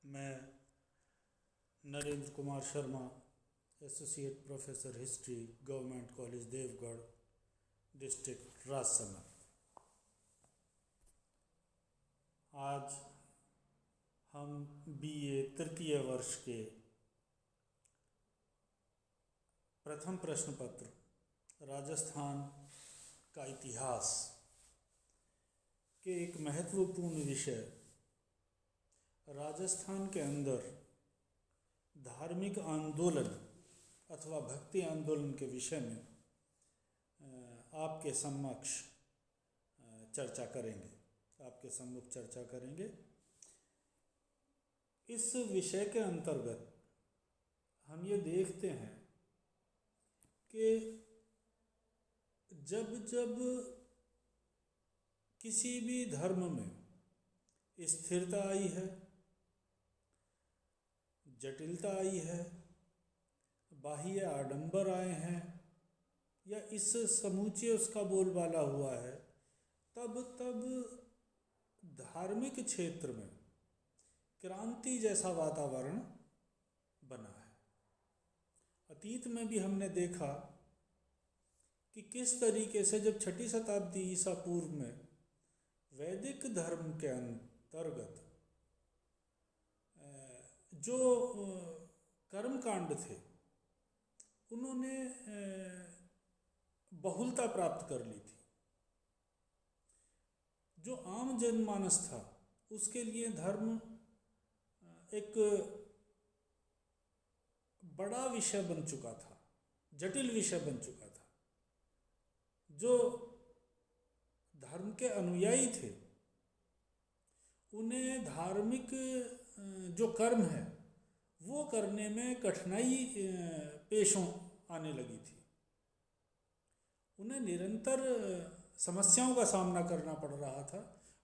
मैं Narendra Kumar Sharma, associate professor history, government college Devgarh, district Rajsamand. आज हम बीए तृतीय वर्ष के प्रथम प्रश्न पत्र राजस्थान का इतिहास के एक महत्वपूर्ण विषय राजस्थान के अंदर धार्मिक आंदोलन अथवा भक्ति आंदोलन के विषय में आपके समक्ष चर्चा करेंगे, आपके सम्मुख चर्चा करेंगे। इस विषय के अंतर्गत हम ये देखते हैं कि जब जब किसी भी धर्म में स्थिरता आई है, जटिलता आई है, बाह्य आडंबर आए हैं या इस समूचे उसका बोलबाला हुआ है, तब तब धार्मिक क्षेत्र में क्रांति जैसा वातावरण बना है। अतीत में भी हमने देखा कि किस तरीके से जब 6ठी शताब्दी ईसा पूर्व में वैदिक धर्म के अंतर्गत जो कर्मकांड थे उन्होंने बहुलता प्राप्त कर ली थी। जो आम जनमानस था उसके लिए धर्म एक बड़ा विषय बन चुका था, जटिल विषय बन चुका था। जो धर्म के अनुयायी थे उन्हें धार्मिक जो कर्म है वो करने में कठिनाई पेशों आने लगी थी। उन्हें निरंतर समस्याओं का सामना करना पड़ रहा था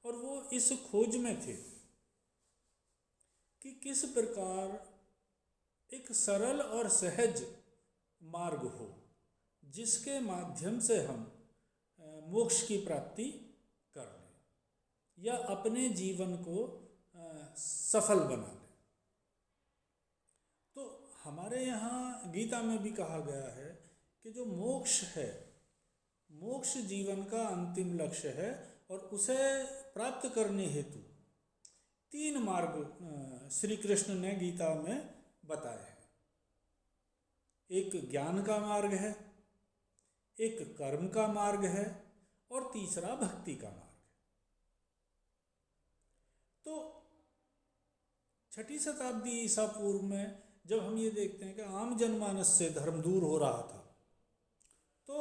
और वो इस खोज में थे कि किस प्रकार एक सरल और सहज मार्ग हो जिसके माध्यम से हम मोक्ष की प्राप्ति कर लें या अपने जीवन को सफल बना लें। तो हमारे यहाँ गीता में भी कहा गया है कि जो मोक्ष है, मोक्ष जीवन का अंतिम लक्ष्य है और उसे प्राप्त करने हेतु 3 मार्ग श्री कृष्ण ने गीता में बताए हैं। एक ज्ञान का मार्ग है, एक कर्म का मार्ग है और तीसरा भक्ति का मार्ग है। तो 6ठी शताब्दी ईसा पूर्व में जब हम ये देखते हैं कि आम जनमानस से धर्म दूर हो रहा था, तो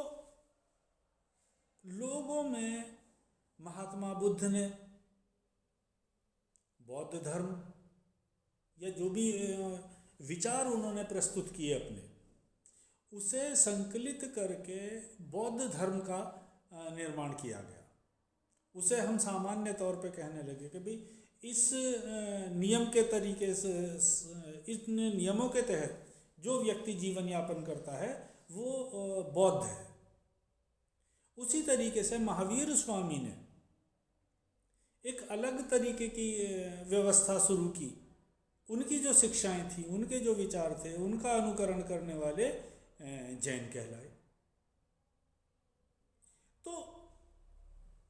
लोगों में महात्मा बुद्ध ने बौद्ध धर्म या जो भी विचार उन्होंने प्रस्तुत किए अपने, उसे संकलित करके बौद्ध धर्म का निर्माण किया गया। उसे हम सामान्य तौर पे कहने लगे कि भाई इस नियम के तरीके से, इन नियमों के तहत जो व्यक्ति जीवन यापन करता है वो बौद्ध है। उसी तरीके से महावीर स्वामी ने एक अलग तरीके की व्यवस्था शुरू की। उनकी जो शिक्षाएं थी, उनके जो विचार थे, उनका अनुकरण करने वाले जैन कहलाए। तो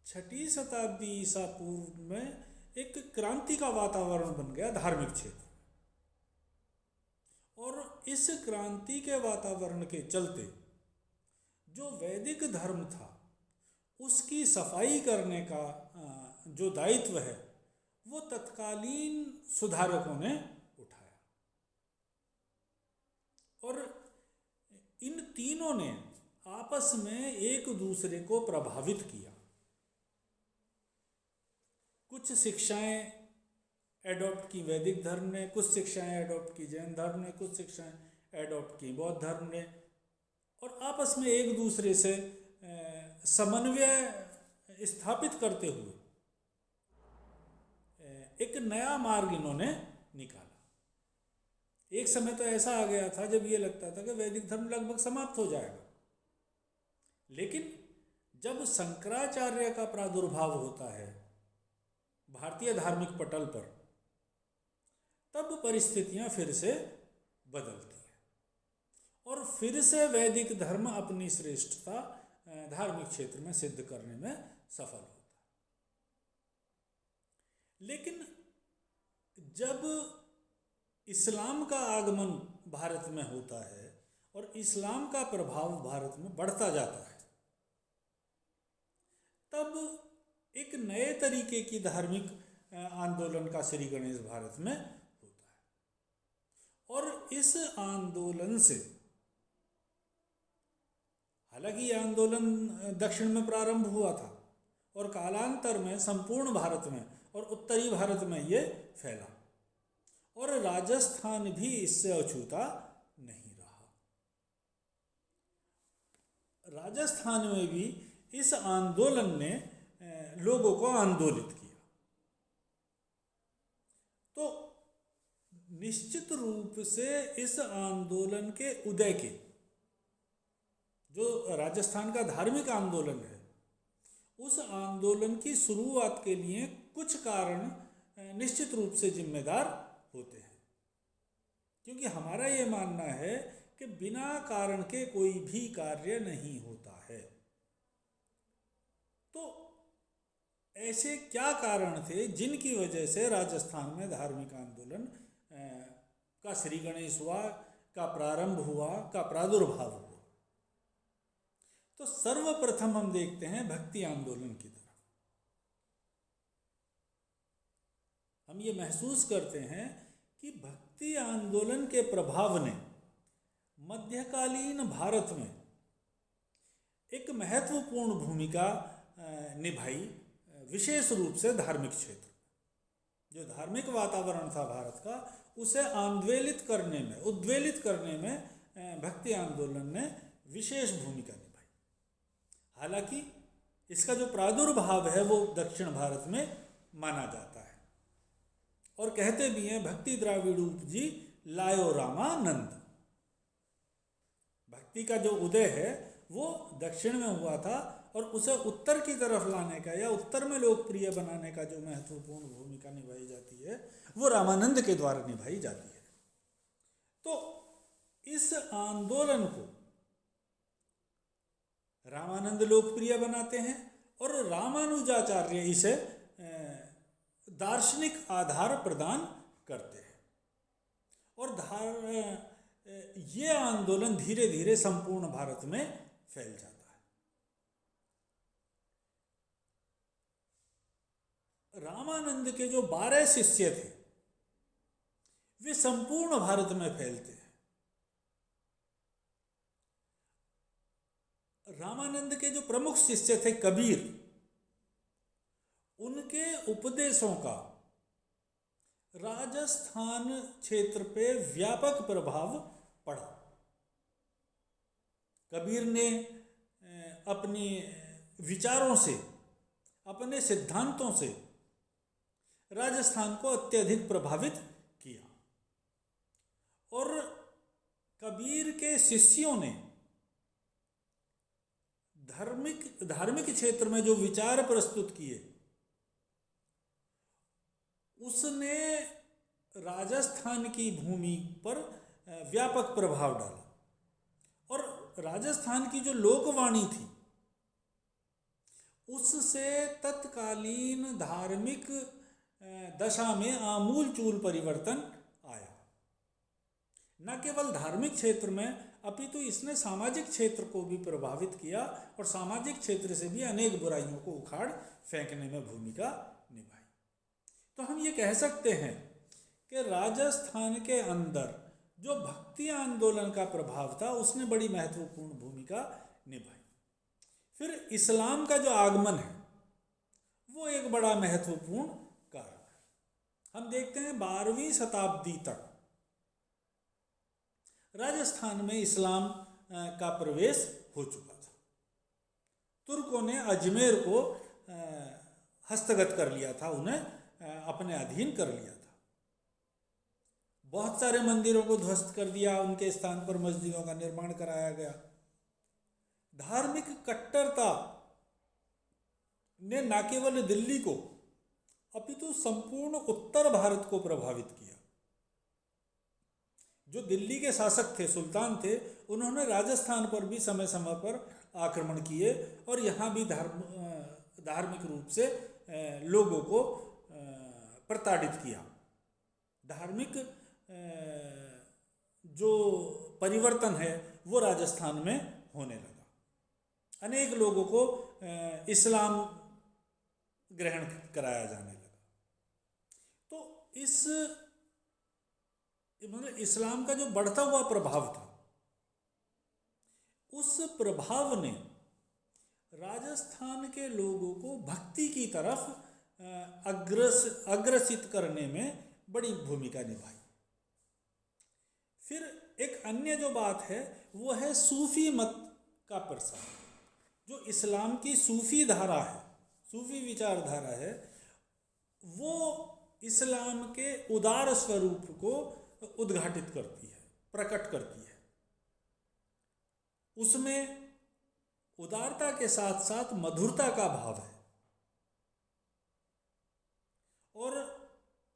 6ठी शताब्दी ईसा पूर्व में एक क्रांति का वातावरण बन गया धार्मिक क्षेत्र, और इस क्रांति के वातावरण के चलते जो वैदिक धर्म था उसकी सफाई करने का जो दायित्व है वो तत्कालीन सुधारकों ने उठाया। और इन तीनों ने आपस में एक दूसरे को प्रभावित किया। कुछ शिक्षाएं एडॉप्ट की वैदिक धर्म ने, कुछ शिक्षाएं एडॉप्ट की जैन धर्म ने, कुछ शिक्षाएं एडॉप्ट की बौद्ध धर्म ने, और आपस में एक दूसरे से समन्वय स्थापित करते हुए एक नया मार्ग इन्होंने निकाला। एक समय तो ऐसा आ गया था जब ये लगता था कि वैदिक धर्म लगभग समाप्त हो जाएगा, लेकिन जब शंकराचार्य का प्रादुर्भाव होता है भारतीय धार्मिक पटल पर, तब परिस्थितियां फिर से बदलती हैं और फिर से वैदिक धर्म अपनी श्रेष्ठता धार्मिक क्षेत्र में सिद्ध करने में सफल होता है। लेकिन जब इस्लाम का आगमन भारत में होता है और इस्लाम का प्रभाव भारत में बढ़ता जाता है, तब एक नए तरीके की धार्मिक आंदोलन का श्री गणेश भारत में होता है। और इस आंदोलन से, हालांकि यह आंदोलन दक्षिण में प्रारंभ हुआ था और कालांतर में संपूर्ण भारत में और उत्तरी भारत में ये फैला और राजस्थान भी इससे अछूता नहीं रहा। राजस्थान में भी इस आंदोलन ने लोगों को आंदोलित किया। तो निश्चित रूप से इस आंदोलन के उदय के, जो राजस्थान का धार्मिक आंदोलन है, उस आंदोलन की शुरुआत के लिए कुछ कारण निश्चित रूप से जिम्मेदार होते हैं, क्योंकि हमारा ये मानना है कि बिना कारण के कोई भी कार्य नहीं होता है। तो ऐसे क्या कारण थे जिनकी वजह से राजस्थान में धार्मिक आंदोलन का श्री गणेश हुआ, का प्रारंभ हुआ, का प्रादुर्भाव हुआ? तो सर्वप्रथम हम देखते हैं भक्ति आंदोलन की तरफ। हम ये महसूस करते हैं कि भक्ति आंदोलन के प्रभाव ने मध्यकालीन भारत में एक महत्वपूर्ण भूमिका निभाई, विशेष रूप से धार्मिक क्षेत्र। जो धार्मिक वातावरण था भारत का, उसे उद्वेलित करने में भक्ति आंदोलन ने विशेष भूमिका निभाई। हालांकि इसका जो प्रादुर्भाव है वो दक्षिण भारत में माना जाता है और कहते भी हैं भक्ति द्राविड़ उपजी लायो रामानंद। भक्ति का जो उदय है वो दक्षिण में हुआ था और उसे उत्तर की तरफ लाने का या उत्तर में लोकप्रिय बनाने का जो महत्वपूर्ण भूमिका निभाई जाती है वो रामानंद के द्वारा निभाई जाती है। तो इस आंदोलन को रामानंद लोकप्रिय बनाते हैं और रामानुजाचार्य इसे दार्शनिक आधार प्रदान करते हैं और ये आंदोलन धीरे धीरे संपूर्ण भारत में फैल जाता है। रामानंद के जो 12 शिष्य थे वे संपूर्ण भारत में फैलते हैं। रामानंद के जो प्रमुख शिष्य थे कबीर, उनके उपदेशों का राजस्थान क्षेत्र पे व्यापक प्रभाव पड़ा। कबीर ने अपने विचारों से, अपने सिद्धांतों से राजस्थान को अत्यधिक प्रभावित किया और कबीर के शिष्यों ने धार्मिक क्षेत्र में जो विचार प्रस्तुत किए उसने राजस्थान की भूमि पर व्यापक प्रभाव डाला और राजस्थान की जो लोकवाणी थी उससे तत्कालीन धार्मिक दशा में आमूलचूल परिवर्तन आया। न केवल धार्मिक क्षेत्र में अपितु इसने सामाजिक क्षेत्र को भी प्रभावित किया और सामाजिक क्षेत्र से भी अनेक बुराइयों को उखाड़ फेंकने में भूमिका निभाई। तो हम ये कह सकते हैं कि राजस्थान के अंदर जो भक्ति आंदोलन का प्रभाव था उसने बड़ी महत्वपूर्ण भूमिका निभाई। फिर इस्लाम का जो आगमन है वो एक बड़ा महत्वपूर्ण कारण है। हम देखते हैं 12वीं शताब्दी तक राजस्थान में इस्लाम का प्रवेश हो चुका था। तुर्कों ने अजमेर को हस्तगत कर लिया था, उन्हें अपने अधीन कर लिया था। बहुत सारे मंदिरों को ध्वस्त कर दिया, उनके स्थान पर मस्जिदों का निर्माण कराया गया। धार्मिक कट्टरता ने न केवल दिल्ली को अपितु संपूर्ण उत्तर भारत को प्रभावित किया। जो दिल्ली के शासक थे, सुल्तान थे, उन्होंने राजस्थान पर भी समय समय पर आक्रमण किए और यहाँ भी धार्मिक रूप से लोगों को प्रताड़ित किया। धार्मिक जो परिवर्तन है वो राजस्थान में होने लगा। अनेक लोगों को इस्लाम ग्रहण कराया जाने लगा। तो इस मतलब इस्लाम का जो बढ़ता हुआ प्रभाव था, उस प्रभाव ने राजस्थान के लोगों को भक्ति की तरफ अग्रसित करने में बड़ी भूमिका निभाई। फिर एक अन्य जो बात है वो है सूफी मत का प्रसार। जो इस्लाम की सूफी धारा है, सूफी विचारधारा है, वो इस्लाम के उदार स्वरूप को उद्घाटित करती है, प्रकट करती है। उसमें उदारता के साथ साथ मधुरता का भाव है। और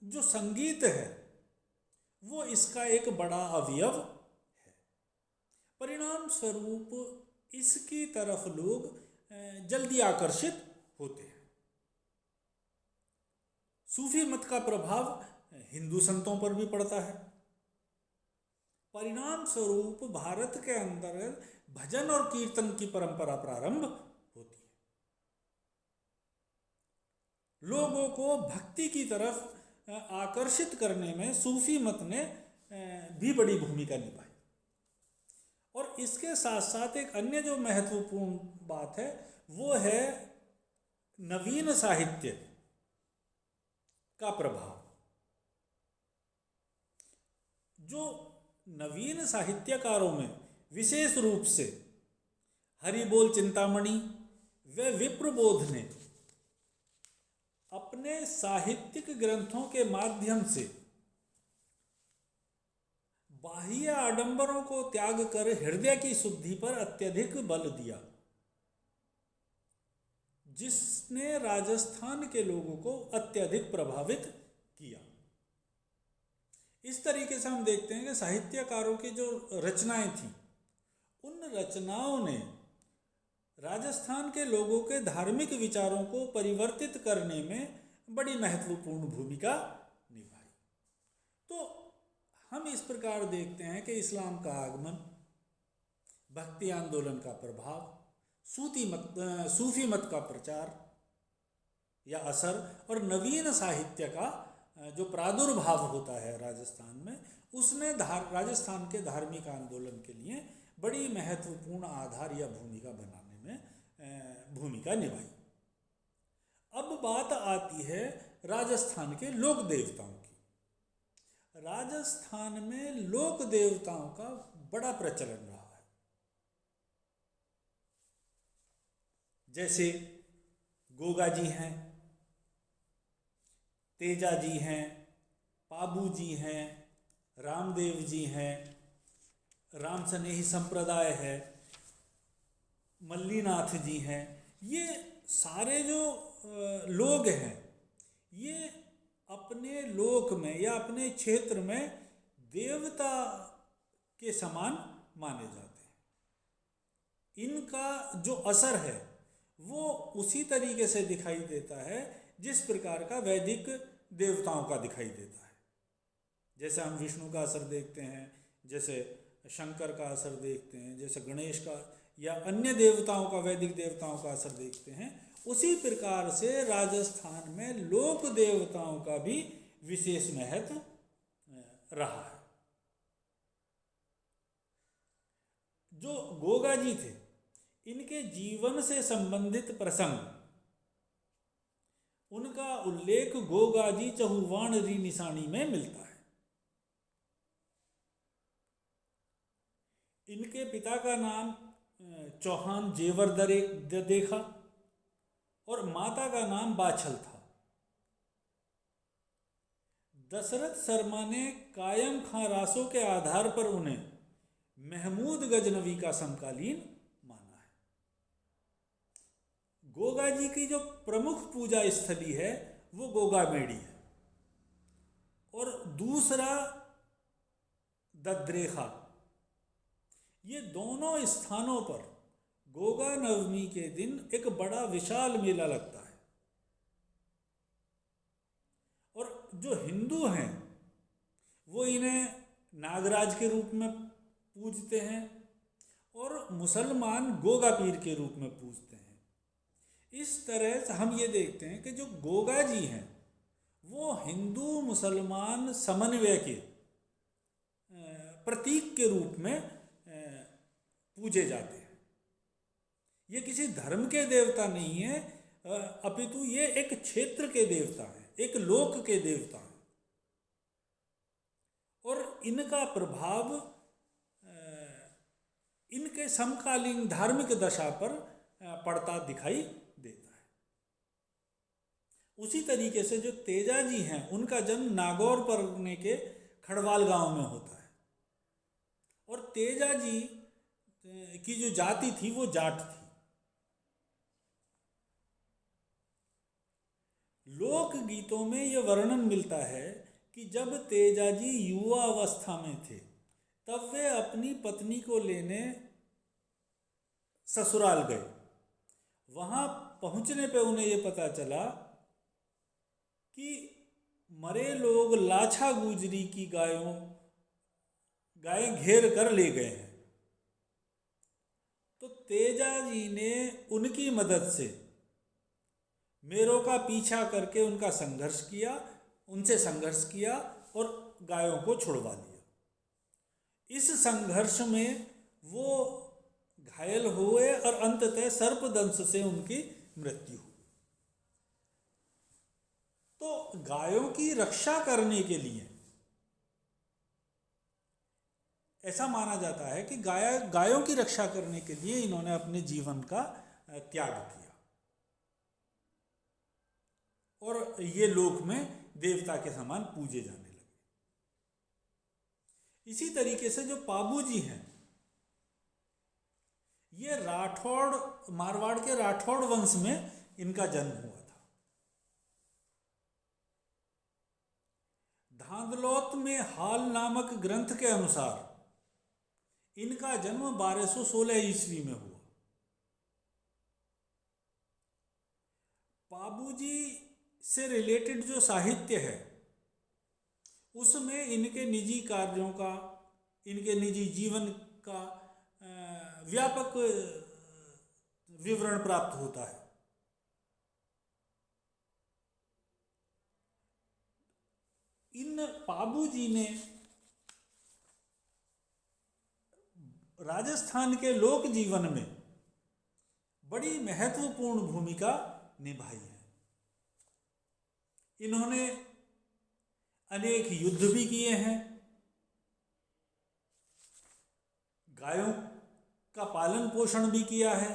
जो संगीत है वो इसका एक बड़ा अवयव है। परिणाम स्वरूप इसकी तरफ लोग जल्दी आकर्षित होते हैं। सूफी मत का प्रभाव हिंदू संतों पर भी पड़ता है। परिणाम स्वरूप भारत के अंदर भजन और कीर्तन की परंपरा प्रारंभ होती है। लोगों को भक्ति की तरफ आकर्षित करने में सूफी मत ने भी बड़ी भूमिका निभाई। और इसके साथ साथ एक अन्य जो महत्वपूर्ण बात है वो है नवीन साहित्य का प्रभाव। जो नवीन साहित्यकारों में विशेष रूप से हरिबोल चिंतामणि व विप्रबोध ने अपने साहित्यिक ग्रंथों के माध्यम से बाह्य आडंबरों को त्याग कर हृदय की शुद्धि पर अत्यधिक बल दिया, जिसने राजस्थान के लोगों को अत्यधिक प्रभावित किया। इस तरीके से हम देखते हैं कि साहित्यकारों की जो रचनाएं थीं, उन रचनाओं ने राजस्थान के लोगों के धार्मिक विचारों को परिवर्तित करने में बड़ी महत्वपूर्ण भूमिका निभाई। तो हम इस प्रकार देखते हैं कि इस्लाम का आगमन, भक्ति आंदोलन का प्रभाव, सूफी मत का प्रचार या असर और नवीन साहित्य का जो प्रादुर्भाव होता है राजस्थान में, उसने राजस्थान के धार्मिक आंदोलन के लिए बड़ी महत्वपूर्ण आधार या भूमिका बनाने में भूमिका निभाई। अब बात आती है राजस्थान के लोक देवताओं की। राजस्थान में लोक देवताओं का बड़ा प्रचलन रहा है। जैसे गोगा जी हैं, तेजा जी हैं, पाबू जी हैं, रामदेव जी हैं, राम स्नेही संप्रदाय है, मल्लीनाथ जी हैं। ये सारे जो लोग हैं, ये अपने लोक में या अपने क्षेत्र में देवता के समान माने जाते हैं। इनका जो असर है वो उसी तरीके से दिखाई देता है जिस प्रकार का वैदिक देवताओं का दिखाई देता है। जैसे हम विष्णु का असर देखते हैं, जैसे शंकर का असर देखते हैं, जैसे गणेश का या अन्य देवताओं का, वैदिक देवताओं का असर देखते हैं, उसी प्रकार से राजस्थान में लोक देवताओं का भी विशेष महत्व रहा है। जो गोगा जी थे, इनके जीवन से संबंधित प्रसंग, उनका उल्लेख गोगा जी चहुवाण री निशानी में मिलता है। इनके पिता का नाम चौहान जेवर देखा और माता का नाम बाछल था। दशरथ शर्मा ने कायम खां रासो के आधार पर उन्हें महमूद गजनवी का समकालीन माना है। गोगा जी की जो प्रमुख पूजा स्थली है वो गोगा मेड़ी है। और दद्रेखा, ये दोनों स्थानों पर गोगा नवमी के दिन एक बड़ा विशाल मेला लगता है। और जो हिंदू हैं वो इन्हें नागराज के रूप में पूजते हैं और मुसलमान गोगा पीर के रूप में पूजते हैं। इस तरह से हम ये देखते हैं कि जो गोगा जी हैं वो हिंदू मुसलमान समन्वय के प्रतीक के रूप में पूजे जाते हैं। ये किसी धर्म के देवता नहीं है, अपितु ये एक क्षेत्र के देवता हैं, एक लोक के देवता हैं। और इनका प्रभाव इनके समकालीन धार्मिक दशा पर पड़ता दिखाई देता है। उसी तरीके से जो तेजा जी हैं उनका जन्म नागौर परगने के खड़वाल गांव में होता है। और तेजा जी की जो जाति थी वो जाट थी। लोक गीतों में ये वर्णन मिलता है कि जब तेजा जी युवा अवस्था में थे तब वे अपनी पत्नी को लेने ससुराल गए। वहाँ पहुँचने पे उन्हें ये पता चला कि मरे लोग लाछा गुजरी की गायें घेर कर ले गए हैं। तो तेजा जी ने उनकी मदद से मेरों का पीछा करके उनसे संघर्ष किया और गायों को छुड़वा लिया। इस संघर्ष में वो घायल हुए और अंततः सर्पदंश से उनकी मृत्यु हुई। तो गायों की रक्षा करने के लिए ऐसा माना जाता है कि गायों की रक्षा करने के लिए इन्होंने अपने जीवन का त्याग किया और ये लोक में देवता के समान पूजे जाने लगे। इसी तरीके से जो पाबू जी हैं ये मारवाड़ के राठौड़ वंश में इनका जन्म हुआ था। धांधलौत में हाल नामक ग्रंथ के अनुसार इनका जन्म 1216 ईस्वी में हुआ। पाबूजी से रिलेटेड जो साहित्य है उसमें इनके निजी कार्यों का, इनके निजी जीवन का व्यापक विवरण प्राप्त होता है। इन पाबू जी ने राजस्थान के लोक जीवन में बड़ी महत्वपूर्ण भूमिका निभाई है। इन्होंने अनेक युद्ध भी किए हैं, गायों का पालन पोषण भी किया है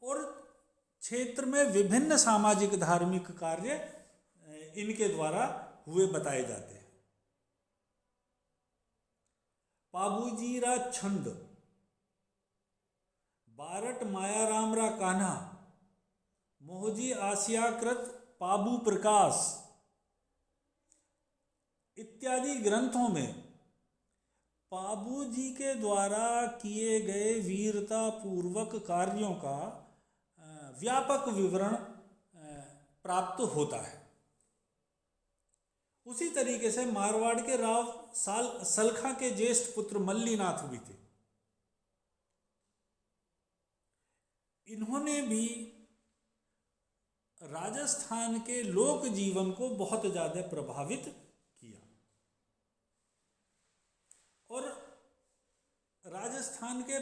और क्षेत्र में विभिन्न सामाजिक धार्मिक कार्य इनके द्वारा हुए बताए जाते हैं। पाबूजीरा छंद, बारट मायारामरा कान्हा, मोहजी आसियाकृत पाबू प्रकाश इत्यादि ग्रंथों में पाबू जी के द्वारा किए गए वीरता पूर्वक कार्यों का व्यापक विवरण प्राप्त होता है। उसी तरीके से मारवाड़ के राव सलखा के ज्येष्ठ पुत्र मल्लीनाथ भी थे। इन्होंने भी राजस्थान के लोक जीवन को बहुत ज़्यादा प्रभावित किया और राजस्थान के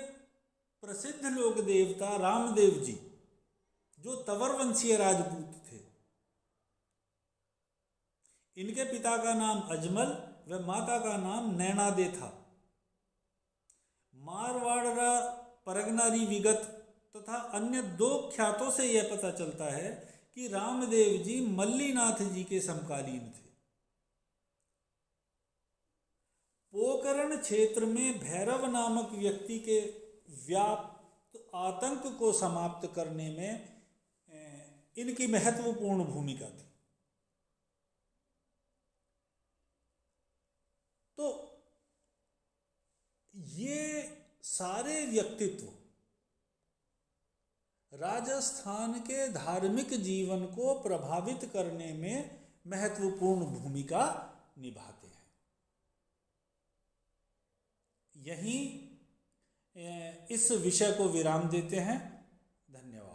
प्रसिद्ध लोक देवता रामदेव जी जो तंवर वंशीय राजपूत थे, इनके पिता का नाम अजमल व माता का नाम नैनादे था। मारवाड़ परगनारी विगत तथा अन्य दो ख्यातों से यह पता चलता है कि रामदेव जी मल्लीनाथ जी के समकालीन थे। पोकरण क्षेत्र में भैरव नामक व्यक्ति के व्याप्त आतंक को समाप्त करने में इनकी महत्वपूर्ण भूमिका थी। तो सारे व्यक्तित्व राजस्थान के धार्मिक जीवन को प्रभावित करने में महत्वपूर्ण भूमिका निभाते हैं। यहीं इस विषय को विराम देते हैं। धन्यवाद।